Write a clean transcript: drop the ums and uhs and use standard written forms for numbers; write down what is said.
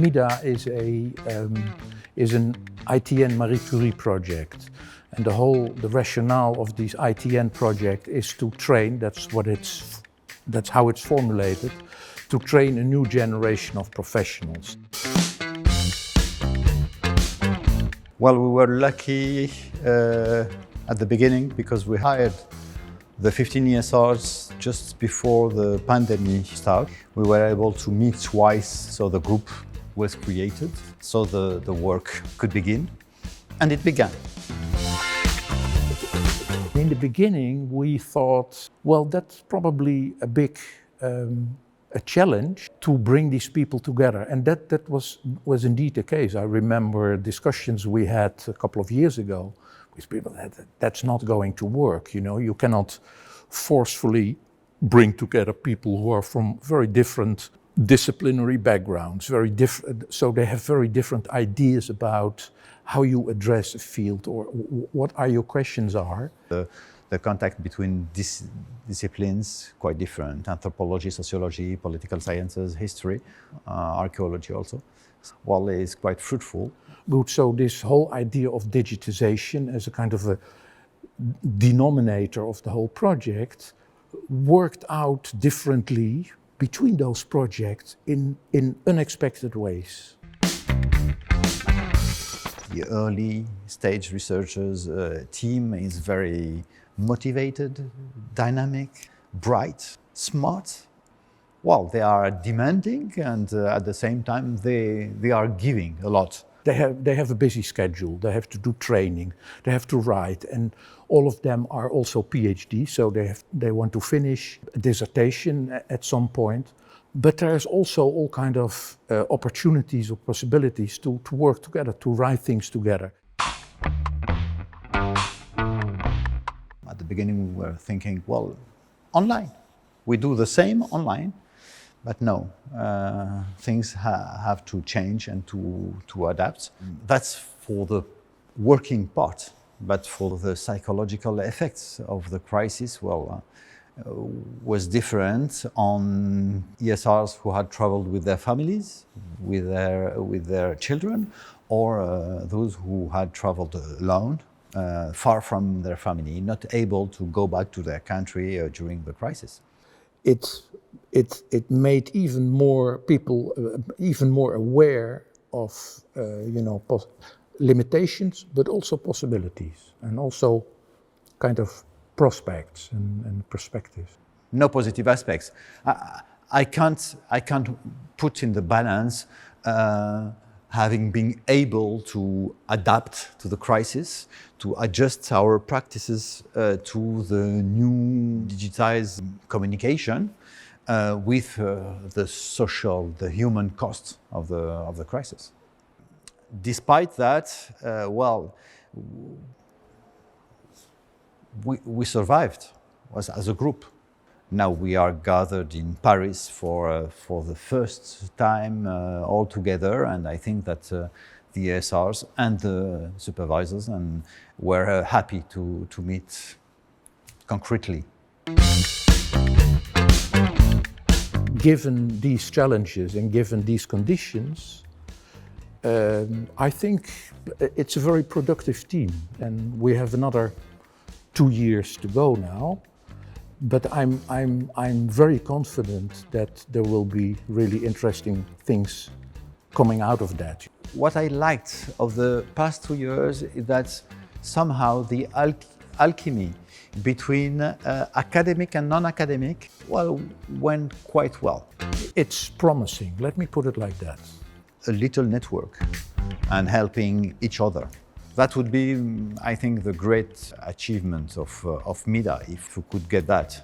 Mida is an ITN Marie Curie project, and the rationale of this ITN project is to train. That's how it's formulated, to train a new generation of professionals. Well, we were lucky at the beginning because we hired the 15 ESRs just before the pandemic started. We were able to meet twice, so the group was created, so the work could begin, and it began. In the beginning, we thought, well, that's probably a big a challenge to bring these people together, and that was indeed the case. I remember discussions we had a couple of years ago with people that's not going to work. You know, you cannot forcefully bring together people who are from very different disciplinary backgrounds, so they have very different ideas about how you address a field or what are your questions are. The contact between disciplines, quite different: anthropology, sociology, political sciences, history, archaeology also. Well, is quite fruitful. So this whole idea of digitization as a kind of a denominator of the whole project worked out differently between those projects in unexpected ways. The early stage researchers team is very motivated, dynamic, bright, smart. Well, they are demanding, and at the same time they are giving a lot. They have a busy schedule. They have to do training. They have to write, and all of them are also PhD, so they want to finish a dissertation at some point. But there's also all kind of opportunities or possibilities to work together, to write things together. At the beginning, we were thinking, well, online. We do the same online, but no, things have to change and to adapt. That's for the working part, but for the psychological effects of the crisis, well, was different on ESRs who had traveled with their families, with their children, or those who had traveled alone, far from their family, not able to go back to their country during the crisis. It made even more people even more aware of limitations, but also possibilities, and also kind of prospects and perspectives. No positive aspects. I can't put in the balance having been able to adapt to the crisis, to adjust our practices to the new digitized communication with the human cost of the crisis. Despite that, well, we survived as a group. Now we are gathered in Paris for the first time all together, and I think that the ESRs and the supervisors were happy to meet concretely. Given these challenges and given these conditions, I think it's a very productive team, and we have another 2 years to go now. But I'm very confident that there will be really interesting things coming out of that. What I liked of the past 2 years is that somehow the alchemy between academic and non-academic, well, went quite well. It's promising, let me put it like that. A little network and helping each other. That would be, I think, the great achievement of Mida, if we could get that.